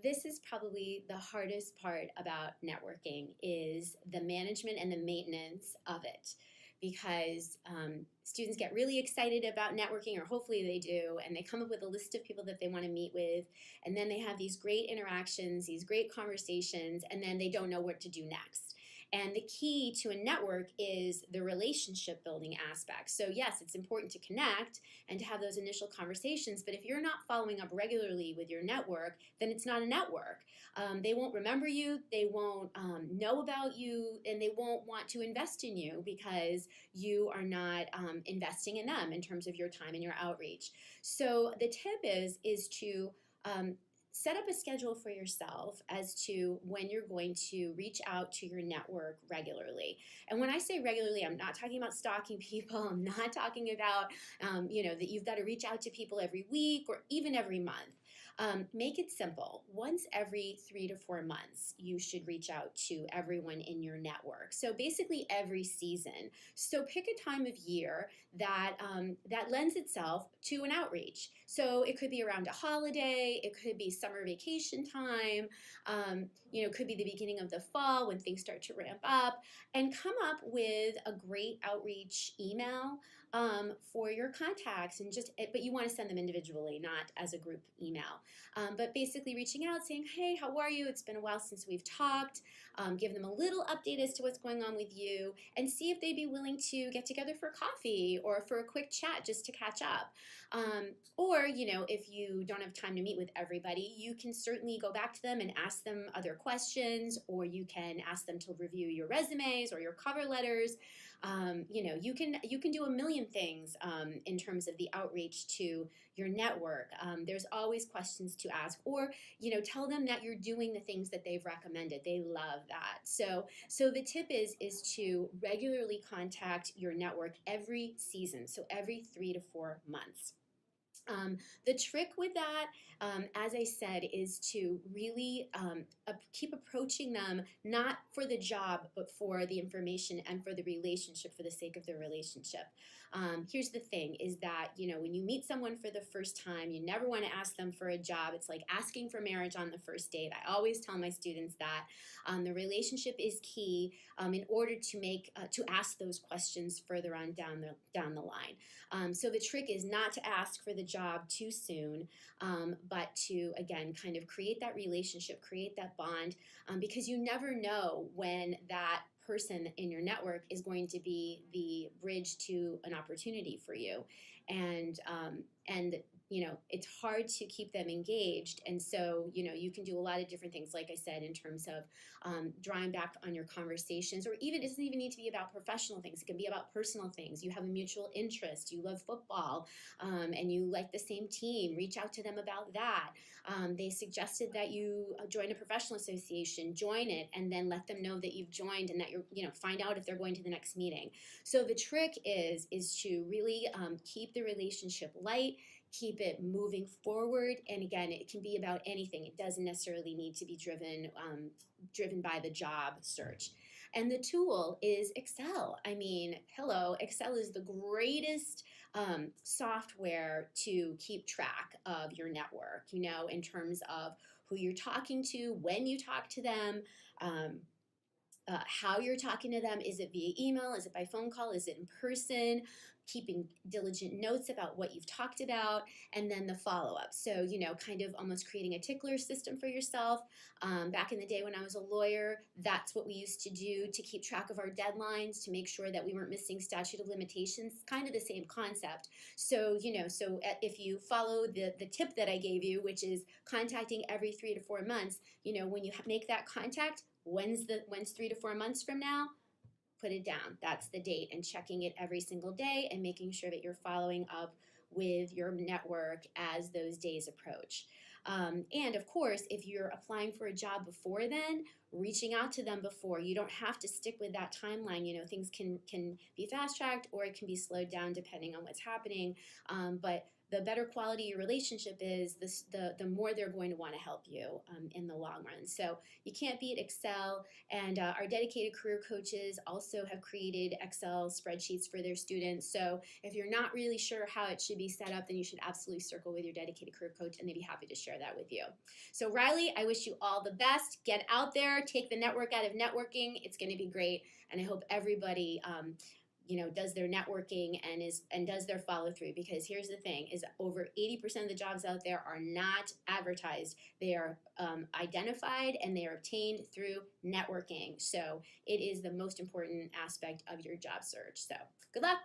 this is probably the hardest part about networking is the management and the maintenance of it, because students get really excited about networking, or hopefully they do, and they come up with a list of people that they want to meet with, and then they have these great interactions, these great conversations, and then they don't know what to do next. And the key to a network is the relationship building aspect. So yes, it's important to connect and to have those initial conversations, but if you're not following up regularly with your network, then it's not a network. They won't remember you, they won't know about you, and they won't want to invest in you because you are not investing in them in terms of your time and your outreach. So the tip is to set up a schedule for yourself as to when you're going to reach out to your network regularly. And when I say regularly, I'm not talking about stalking people. I'm not talking about, that you've got to reach out to people every week or even every month. Make it simple. Once every 3 to 4 months, you should reach out to everyone in your network. So basically every season. So pick a time of year that lends itself to an outreach. So it could be around a holiday, it could be summer vacation time, it could be the beginning of the fall when things start to ramp up, and come up with a great outreach email for your contacts, but you want to send them individually, not as a group email. But basically reaching out, saying, hey, how are you? It's been a while since we've talked. Give them a little update as to what's going on with you, and see if they'd be willing to get together for coffee or for a quick chat just to catch up. Or, if you don't have time to meet with everybody, you can certainly go back to them and ask them other questions, or you can ask them to review your resumes or your cover letters. You can do a million things in terms of the outreach to your network. There's always questions to ask, or tell them that you're doing the things that they've recommended. They love that. So the tip is to regularly contact your network every season, so every 3 to 4 months. The trick with that, as I said, is to really keep approaching them not for the job, but for the information and for the relationship, for the sake of the relationship. Here's the thing is that, when you meet someone for the first time, you never want to ask them for a job. It's like asking for marriage on the first date. I always tell my students that the relationship is key in order to ask those questions further on down the line. So the trick is not to ask for the job too soon, but to, again, kind of create that relationship, create that bond, because you never know when that person in your network is going to be the bridge to an opportunity for you. And it's hard to keep them engaged. And so, you can do a lot of different things, like I said, in terms of drawing back on your conversations, or even, it doesn't even need to be about professional things. It can be about personal things. You have a mutual interest. You love football, and you like the same team. Reach out to them about that. They suggested that you join a professional association, join it, and then let them know that you've joined and that find out if they're going to the next meeting. So the trick is to really keep the relationship light, keep it moving forward. And again, it can be about anything. It doesn't necessarily need to be driven by the job search. And the tool is Excel. I mean, hello, Excel is the greatest software to keep track of your network, in terms of who you're talking to, when you talk to them, how you're talking to them. Is it via email? Is it by phone call? Is it in person? Keeping diligent notes about what you've talked about, and then the follow-up. So, kind of almost creating a tickler system for yourself. Back in the day when I was a lawyer, that's what we used to do to keep track of our deadlines, to make sure that we weren't missing statute of limitations. Kind of the same concept. So, if you follow the tip that I gave you, which is contacting every 3 to 4 months, when you make that contact, when's 3 to 4 months from now? Put it down. That's the date, and checking it every single day and making sure that you're following up with your network as those days approach. And of course, if you're applying for a job before then, reaching out to them before. You don't have to stick with that timeline. Things can be fast-tracked, or it can be slowed down depending on what's happening. But the better quality your relationship is, the more they're going to want to help you in the long run. So you can't beat Excel. And our dedicated career coaches also have created Excel spreadsheets for their students. So if you're not really sure how it should actually be set up, then you should absolutely circle with your dedicated career coach, and they'd be happy to share that with you. So Riley, I wish you all the best. Get out there, take the network out of networking. It's going to be great, and I hope everybody does their networking and does their follow through, because here's the thing is over 80% of the jobs out there are not advertised. They are identified and they are obtained through networking. So it is the most important aspect of your job search. So good luck.